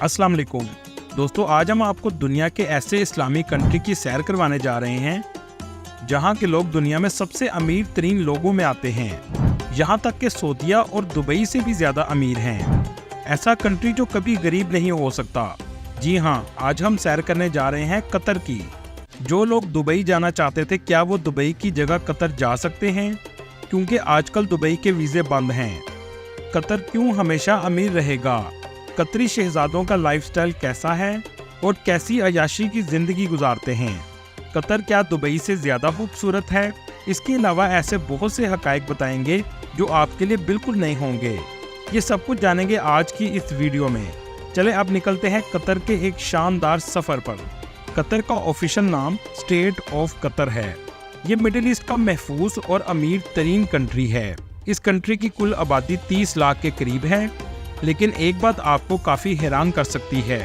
अस्सलाम वालेकुम दोस्तों, आज हम आपको दुनिया के ऐसे इस्लामिक कंट्री की सैर करवाने जा रहे हैं जहां के लोग दुनिया में सबसे अमीर तरीन लोगों में आते हैं। यहां तक कि सऊदीया और दुबई से भी ज़्यादा अमीर हैं। ऐसा कंट्री जो कभी गरीब नहीं हो सकता। जी हां, आज हम सैर करने जा रहे हैं कतर की। जो लोग दुबई जाना चाहते थे, क्या वो दुबई की जगह कतर जा सकते हैं? क्योंकि आजकल दुबई के वीज़े बंद हैं। कतर क्यों हमेशा अमीर रहेगा? कतरी शहजादों का लाइफस्टाइल कैसा है और कैसी अयाशी की ज़िंदगी गुजारते हैं? कतर क्या दुबई से ज़्यादा खूबसूरत है? इसके अलावा ऐसे बहुत से हक़ाइक़ बताएंगे जो आपके लिए बिल्कुल नए होंगे। ये सब कुछ जानेंगे आज की इस वीडियो में। चले अब निकलते हैं कतर के एक शानदार सफ़र पर। कतर का ऑफिशियल नाम स्टेट ऑफ कतर है। ये मिडिल ईस्ट का महफूज और अमीर तरीन कंट्री है। इस कंट्री की कुल आबादी 30 लाख के करीब है। लेकिन एक बात आपको काफ़ी हैरान कर सकती है,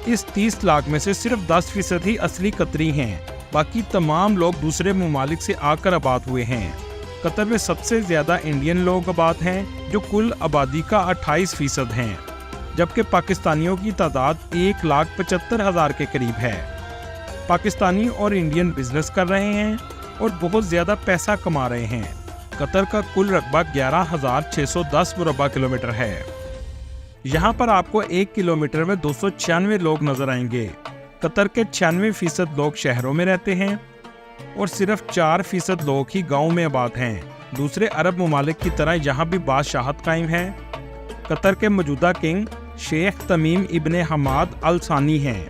इस 30 लाख में से सिर्फ 10% ही असली कतरी हैं। बाकी तमाम लोग दूसरे ममालिक से आकर आबाद हुए हैं। कतर में सबसे ज़्यादा इंडियन लोग आबाद हैं, जो कुल आबादी का 28% हैं, जबकि पाकिस्तानियों की तादाद 1,75,000 के करीब है। पाकिस्तानी और इंडियन बिजनेस कर रहे हैं और बहुत ज़्यादा पैसा कमा रहे हैं। कतर का कुल रकबा 11,610 मुरबा किलोमीटर है। यहाँ पर आपको 1 किलोमीटर में 296 लोग नजर आएंगे। कतर के 96% लोग शहरों में रहते हैं और सिर्फ 4% लोग ही गाँव में आबाद हैं। दूसरे अरब ममालिक की तरह यहाँ भी बादशाहत कायम है। कतर के मौजूदा किंग शेख तमीम इब्ने हमाद अल सानी हैं,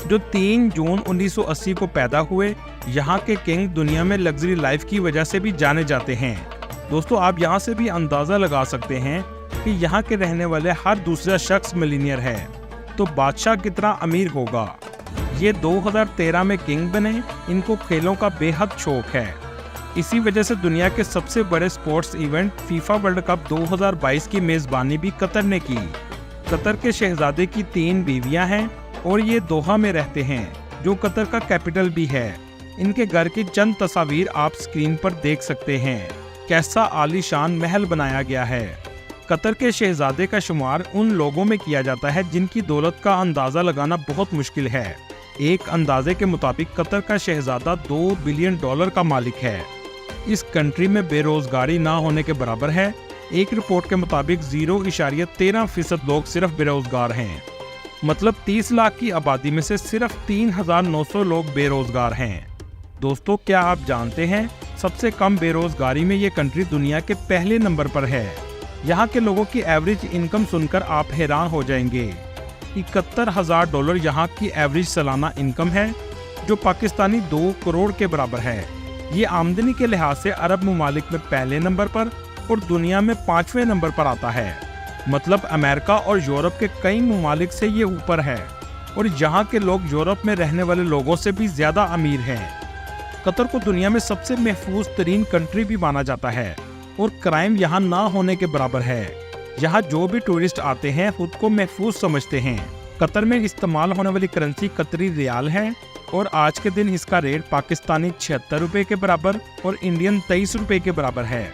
जो 3 जून 1980 को पैदा हुए। यहाँ के किंग दुनिया में लग्जरी लाइफ की वजह से भी जाने जाते हैं। दोस्तों, आप यहाँ से भी अंदाज़ा लगा सकते हैं कि यहाँ के रहने वाले हर दूसरा शख्स मिलीनियर है, तो बादशाह कितना अमीर होगा। ये 2013 में किंग बने। इनको खेलों का बेहद शौक है। इसी वजह से दुनिया के सबसे बड़े sports event FIFA world cup 2022 की मेज़बानी भी कतर ने की। कतर के शहजादे की 3 बीवियां हैं और ये दोहा में रहते हैं, जो कतर का कैपिटल भी है। इनके घर की चंद तस्वीर आप स्क्रीन पर देख सकते हैं। कैसा आलीशान महल बनाया गया है। कतर के शहजादे का शुमार उन लोगों में किया जाता है जिनकी दौलत का अंदाज़ा लगाना बहुत मुश्किल है। एक अंदाजे के मुताबिक कतर का शहजादा $2 बिलियन का मालिक है। इस कंट्री में बेरोजगारी ना होने के बराबर है। एक रिपोर्ट के मुताबिक 0.13% लोग सिर्फ बेरोजगार हैं। मतलब 30 लाख की आबादी में से सिर्फ 3,900 लोग बेरोजगार हैं। दोस्तों, क्या आप जानते हैं सबसे कम बेरोजगारी में ये कंट्री दुनिया के पहले नंबर पर है। यहाँ के लोगों की एवरेज इनकम सुनकर आप हैरान हो जाएंगे। $71,000 यहाँ की एवरेज सालाना इनकम है, जो पाकिस्तानी 2 करोड़ के बराबर है। ये आमदनी के लिहाज से अरब ममालिक में पहले नंबर पर और दुनिया में 5वें नंबर पर आता है। मतलब अमेरिका और यूरोप के कई ममालिक से ये ऊपर है और यहाँ के लोग यूरोप में रहने वाले लोगों से भी ज़्यादा अमीर हैं। कतर को दुनिया में सबसे महफूज तरीन कंट्री भी माना जाता है और क्राइम यहाँ ना होने के बराबर है। यहाँ जो भी टूरिस्ट आते हैं खुद को महफूज समझते हैं। कतर में इस्तेमाल होने वाली करेंसी कतरी रियाल है और आज के दिन इसका रेट पाकिस्तानी 76 रुपये के बराबर और इंडियन 23 रुपये के बराबर है।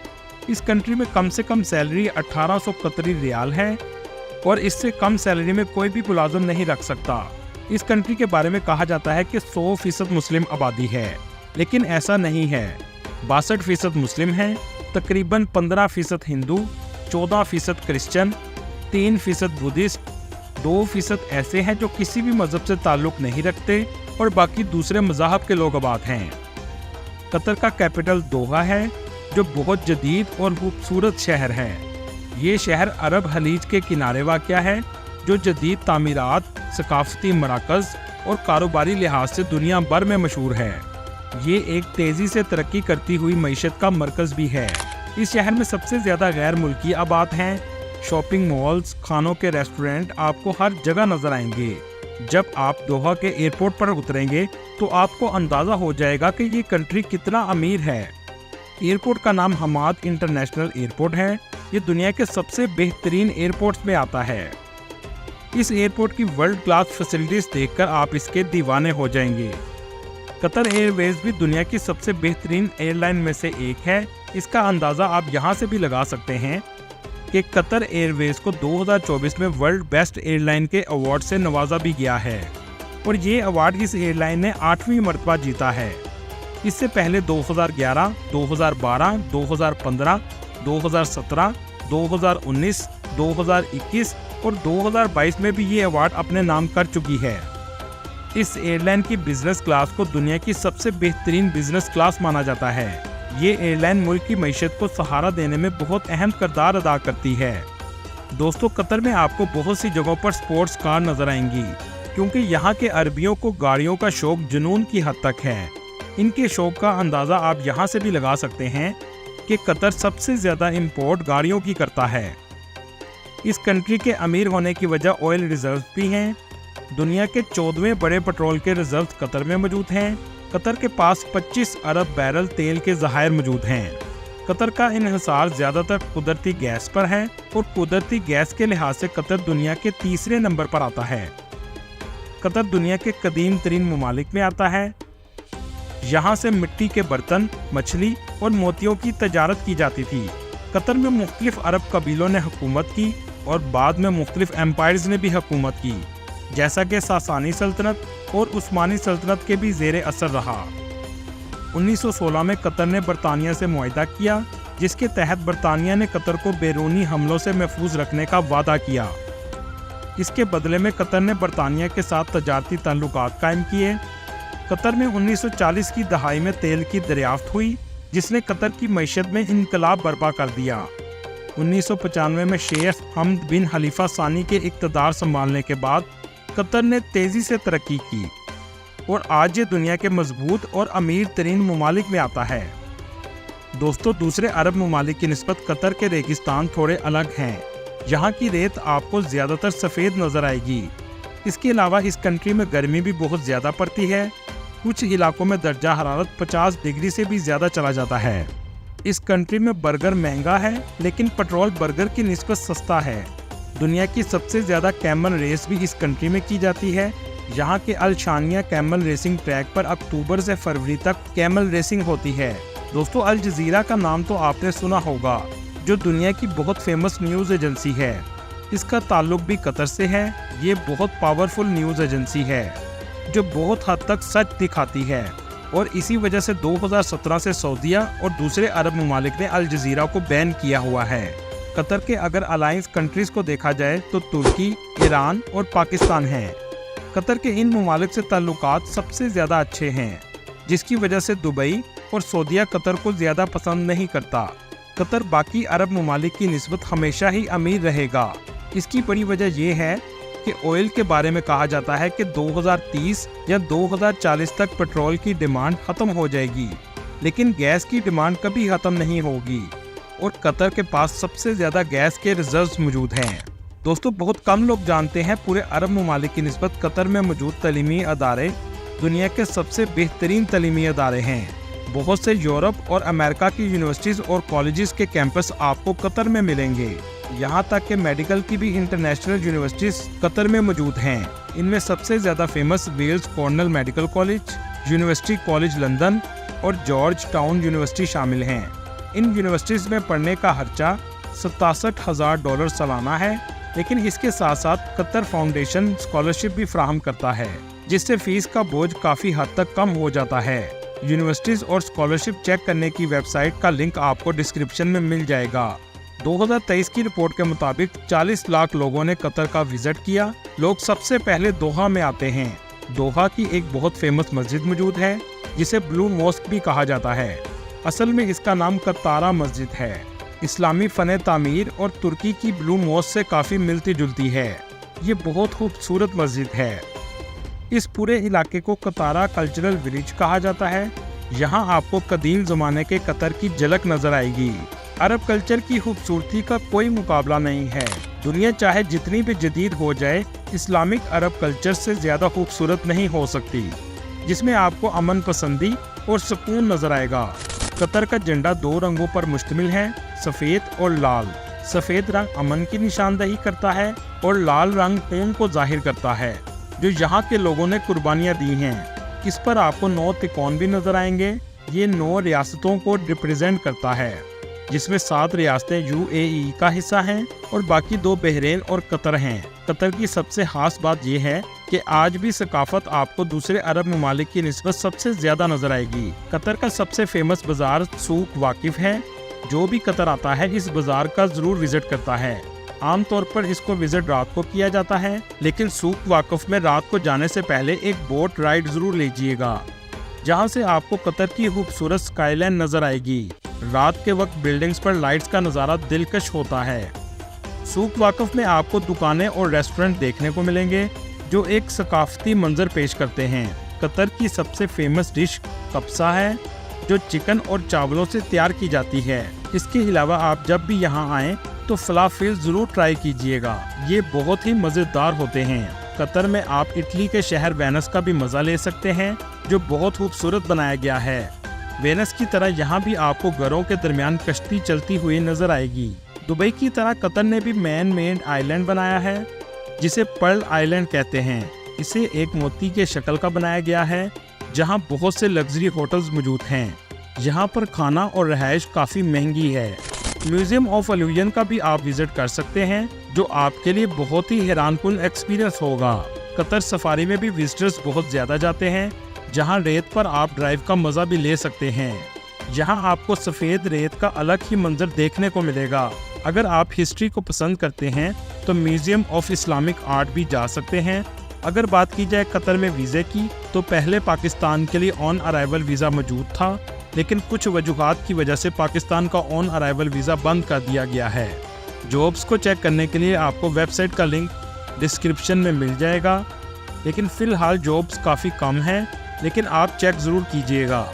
इस कंट्री में कम से कम सैलरी 1800 कतरी रियाल है और इससे कम सैलरी में कोई भी मुलाजिम नहीं रख सकता। इस कंट्री के बारे में कहा जाता है कि 100% मुस्लिम आबादी है, लेकिन ऐसा नहीं है। 62% मुस्लिम हैं, तकरीबन 15% हिंदू, 14% क्रिश्चियन, 3% बुद्धिस्ट, 2% ऐसे हैं जो किसी भी मजहब से ताल्लुक नहीं रखते और बाकी दूसरे मज़ाहब के लोग आबाद हैं। कतर का कैपिटल दोहा है, जो बहुत जदीद और खूबसूरत शहर है। ये शहर अरब खलीज के किनारे वाक़या है, जो जदीद तामीरात, सकाफती मराकज़ और कारोबारी लिहाज से दुनिया भर में मशहूर है। ये एक तेज़ी से तरक्की करती हुई मईशत का मरकज़ भी है। इस शहर में सबसे ज़्यादा गैर मुल्की आबाद हैं। शॉपिंग मॉल्स, खानों के रेस्टोरेंट आपको हर जगह नज़र आएंगे। जब आप दोहा के एयरपोर्ट पर उतरेंगे तो आपको अंदाज़ा हो जाएगा कि ये कंट्री कितना अमीर है। एयरपोर्ट का नाम हमाद इंटरनेशनल एयरपोर्ट है। ये दुनिया के सबसे बेहतरीन एयरपोर्ट्स में आता है। इस एयरपोर्ट की वर्ल्ड क्लास फैसिलिटीज़ देखकर आप इसके दीवाने हो जाएंगे। कतर एयरवेज भी दुनिया की सबसे बेहतरीन एयरलाइन में से एक है। इसका अंदाज़ा आप यहाँ से भी लगा सकते हैं कि कतर एयरवेज को 2024 में वर्ल्ड बेस्ट एयरलाइन के अवार्ड से नवाजा भी गया है और ये अवार्ड इस एयरलाइन ने 8वीं मर्तबा जीता है। इससे पहले 2011, 2012, 2015, 2017, 2019, 2021 और 2022 में भी ये अवार्ड अपने नाम कर चुकी है। इस एयरलाइन की बिजनेस क्लास को दुनिया की सबसे बेहतरीन बिजनेस क्लास माना जाता है। ये एयरलाइन मुल्क की मईशत को सहारा देने में बहुत अहम किरदार अदा करती है। दोस्तों, कतर में आपको बहुत सी जगहों पर स्पोर्ट्स कार नजर आएंगी क्योंकि यहाँ के अरबियों को गाड़ियों का शौक जुनून की हद तक है। इनके शौक का अंदाज़ा आप यहाँ से भी लगा सकते हैं कि कतर सबसे ज़्यादा इंपोर्ट गाड़ियों की करता है। इस कंट्री के अमीर होने की वजह ऑयल रिजर्व भी हैं। दुनिया के 14वें बड़े पेट्रोल के रिजर्व कतर में मौजूद हैं। कतर के पास 25 अरब बैरल तेल के ज़खायर मौजूद हैं। कतर का इन्हिसार ज़्यादातर कुदरती गैस पर है और कुदरती गैस के लिहाज से कतर दुनिया के तीसरे नंबर पर आता है। कतर दुनिया के कदीम तरीन ममालिक में आता है। यहाँ से मिट्टी के बर्तन, मछली और मोतियों की तजारत की जाती थी। कतर में मुख्तलिफ अरब कबीलों ने हुकूमत की और बाद में मुख्तलिफ एम्पायर्स ने भी हुकूमत की, जैसा कि सासानी सल्तनत और उस्मानी सल्तनत के भी ज़ेरे असर रहा। 1916 में कतर ने बरतानिया से मुआहिदा किया, जिसके तहत बरतानिया ने कतर को बैरूनी हमलों से महफूज रखने का वादा किया। इसके बदले में कतर ने बरतानिया के साथ तजारती ताल्लुकात कायम किए। कतर में 1940 की दहाई में तेल की दरियाफ्त हुई, जिसने कतर की मईशत में इनकलाब बर्पा कर दिया। 1995 में शेख हमद बिन खलीफा सानी के इक़्तिदार संभालने के बाद कतर ने तेज़ी से तरक्की की और आज ये दुनिया के मजबूत और अमीर तरीन ममालिक में आता है। दोस्तों, दूसरे अरब ममालिक की निस्बत कतर के रेगिस्तान थोड़े अलग हैं। यहाँ की रेत आपको ज़्यादातर सफ़ेद नज़र आएगी। इसके अलावा इस कंट्री में गर्मी भी बहुत ज़्यादा पड़ती है। कुछ इलाकों में दर्जा हरारत 50 डिग्री से भी ज़्यादा चला जाता है। इस कंट्री में बर्गर महंगा है, लेकिन पेट्रोल बर्गर की निस्बत सस्ता है। दुनिया की सबसे ज़्यादा कैमल रेस भी इस कंट्री में की जाती है। यहाँ के अल-शानिया कैमल रेसिंग ट्रैक पर अक्टूबर से फरवरी तक कैमल रेसिंग होती है। दोस्तों, अल जज़ीरा का नाम तो आपने सुना होगा, जो दुनिया की बहुत फेमस न्यूज़ एजेंसी है। इसका ताल्लुक भी कतर से है। ये बहुत पावरफुल न्यूज़ एजेंसी है जो बहुत हद तक सच दिखाती है और इसी वजह से 2017 से सऊदीया और दूसरे अरब ममालिक ने अल जज़ीरा को बैन किया हुआ है। कतर के अगर अलायंस कंट्रीज को देखा जाए तो तुर्की, ईरान और पाकिस्तान हैं। कतर के इन ममालिक से ताल्लुकात सबसे ज़्यादा अच्छे हैं, जिसकी वजह से दुबई और सऊदीया कतर को ज़्यादा पसंद नहीं करता। कतर बाकी अरब ममालिक की निस्बत हमेशा ही अमीर रहेगा। इसकी बड़ी वजह यह है कि ऑयल के बारे में कहा जाता है कि 2030 या 2040 तक पेट्रोल की डिमांड ख़त्म हो जाएगी, लेकिन गैस की डिमांड कभी ख़त्म नहीं होगी और कतर के पास सबसे ज़्यादा गैस के रिजर्व्स मौजूद हैं। दोस्तों, बहुत कम लोग जानते हैं पूरे अरब ममालिक की निस्बत कतर में मौजूद तलीमी अदारे दुनिया के सबसे बेहतरीन तलीमी अदारे हैं। बहुत से यूरोप और अमेरिका की यूनिवर्सिटीज़ और कॉलेजेस के कैंपस आपको कतर में मिलेंगे। यहाँ तक कि मेडिकल की भी इंटरनेशनल यूनिवर्सिटीज़ कतर में मौजूद हैं। इनमें सबसे ज़्यादा famous Weill Cornell Medical College, University College London और जॉर्ज टाउन यूनिवर्सिटी शामिल हैं। इन यूनिवर्सिटीज़ में पढ़ने का खर्चा $67,000 सालाना है, लेकिन इसके साथ साथ कतर फाउंडेशन स्कॉलरशिप भी फ्राहम करता है, जिससे फीस का बोझ काफ़ी हद तक कम हो जाता है। यूनिवर्सिटीज़ और स्कॉलरशिप चेक करने की वेबसाइट का लिंक आपको डिस्क्रिप्शन में मिल जाएगा। 2023 की रिपोर्ट के मुताबिक 40 लाख लोगों ने कतर का विजिट किया। लोग सबसे पहले दोहा में आते हैं। दोहा की एक बहुत फेमस मस्जिद मौजूद है, जिसे ब्लू मॉस्क भी कहा जाता है। असल में इसका नाम कतारा मस्जिद है। इस्लामी फ़न तामीर और तुर्की की ब्लू मॉस्क से काफ़ी मिलती जुलती है। ये बहुत खूबसूरत मस्जिद है। इस पूरे इलाके को कतारा कल्चरल विलेज कहा जाता है। यहाँ आपको कदीम ज़माने के कतर की झलक नज़र आएगी। अरब कल्चर की खूबसूरती का कोई मुकाबला नहीं है। दुनिया चाहे जितनी भी जदीद हो जाए, इस्लामिक अरब कल्चर से ज़्यादा खूबसूरत नहीं हो सकती, जिसमें आपको अमन पसंदी और सुकून नज़र आएगा। कतर का झंडा 2 रंगों पर मुश्तमिल है, सफ़ेद और लाल। सफ़ेद रंग अमन की निशानदही करता है और लाल रंग खून को जाहिर करता है, जो यहाँ के लोगों ने कुर्बानियाँ दी हैं। इस पर आपको 9 तिकोन भी नज़र आएंगे। ये 9 रियासतों को रिप्रेजेंट करता है। जिसमें 7 रियासतें UAE का हिस्सा हैं और बाकी 2 बहरीन और कतर हैं। कतर की सबसे खास बात यह है कि आज भी सकाफत आपको दूसरे अरब ममालिक की निस्बत सबसे ज्यादा नजर आएगी। कतर का सबसे फेमस बाजार सूक वाकिफ है। जो भी कतर आता है इस बाजार का जरूर विजिट करता है। आमतौर पर इसको विजिट रात को किया जाता है, लेकिन सूक वाकिफ में रात को जाने से पहले एक बोट राइड जरूर लीजिएगा, जहां से आपको कतर की खूबसूरत स्काईलाइन नजर आएगी। रात के वक्त बिल्डिंग्स पर लाइट्स का नज़ारा दिलकश होता है। सूक वाकिफ में आपको दुकानें और रेस्टोरेंट देखने को मिलेंगे जो एक सकाफती मंजर पेश करते हैं। कतर की सबसे फेमस डिश कब्सा है, जो चिकन और चावलों से तैयार की जाती है। इसके अलावा आप जब भी यहाँ आएँ तो फलाफिल जरूर ट्राई कीजिएगा, ये बहुत ही मज़ेदार होते हैं। कतर में आप इटली के शहर वेनिस का भी मज़ा ले सकते हैं, जो बहुत खूबसूरत बनाया गया है। वेनिस की तरह यहाँ भी आपको घरों के दरमियान कश्ती चलती हुई नजर आएगी। दुबई की तरह कतर ने भी मैन मेड आइलैंड बनाया है, जिसे पर्ल आइलैंड कहते हैं। इसे एक मोती के शक्ल का बनाया गया है, जहाँ बहुत से लग्जरी होटल्स मौजूद हैं। यहाँ पर खाना और रहायश काफ़ी महंगी है। म्यूजियम ऑफ एल्यूजन का भी आप विजिट कर सकते हैं, जो आपके लिए बहुत ही हैरानकुन एक्सपीरियंस होगा। कतर सफारी में भी विजिटर्स बहुत ज़्यादा जाते हैं, जहां रेत पर आप ड्राइव का मज़ा भी ले सकते हैं। यहां आपको सफ़ेद रेत का अलग ही मंजर देखने को मिलेगा। अगर आप हिस्ट्री को पसंद करते हैं तो म्यूजियम ऑफ इस्लामिक आर्ट भी जा सकते हैं। अगर बात की जाए कतर में वीज़े की, तो पहले पाकिस्तान के लिए ऑन अराइवल वीज़ा मौजूद था, लेकिन कुछ वजूहात की वजह से पाकिस्तान का ऑन अराइवल वीज़ा बंद कर दिया गया है। जॉब्स को चेक करने के लिए आपको वेबसाइट का लिंक डिस्क्रिप्शन में मिल जाएगा, लेकिन फ़िलहाल जॉब्स काफ़ी कम हैं, लेकिन आप चेक ज़रूर कीजिएगा।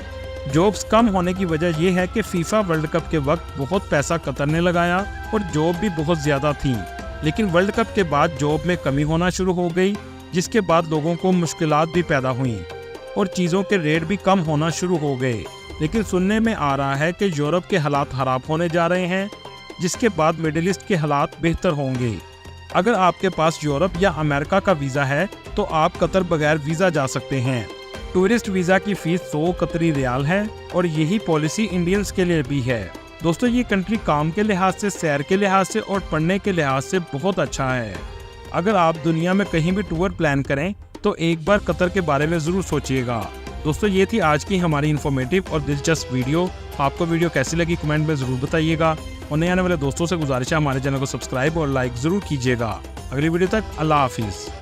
जॉब्स कम होने की वजह यह है कि फीफा वर्ल्ड कप के वक्त बहुत पैसा कतर ने लगाया और जॉब भी बहुत ज़्यादा थी, लेकिन वर्ल्ड कप के बाद जॉब में कमी होना शुरू हो गई, जिसके बाद लोगों को मुश्किलात भी पैदा हुई और चीज़ों के रेट भी कम होना शुरू हो गए। लेकिन सुनने में आ रहा है कि यूरोप के हालात ख़राब होने जा रहे हैं, जिसके बाद मिडिल ईस्ट के हालात बेहतर होंगे। अगर आपके पास यूरोप या अमेरिका का वीज़ा है तो आप कतर बगैर वीज़ा जा सकते हैं। टूरिस्ट वीज़ा की फ़ीस 100 कतरी रियाल है और यही पॉलिसी इंडियंस के लिए भी है। दोस्तों, ये कंट्री काम के लिहाज से, सैर के लिहाज से और पढ़ने के लिहाज से बहुत अच्छा है। अगर आप दुनिया में कहीं भी टूर प्लान करें तो एक बार कतर के बारे में ज़रूर सोचिएगा। दोस्तों, ये थी आज की हमारी इन्फॉर्मेटिव और दिलचस्प वीडियो। आपको वीडियो कैसी लगी कमेंट में ज़रूर बताइएगा और नए आने वाले दोस्तों से गुजारिश है हमारे चैनल को सब्सक्राइब और लाइक ज़रूर कीजिएगा। अगली वीडियो तक अल्लाह हाफिज़।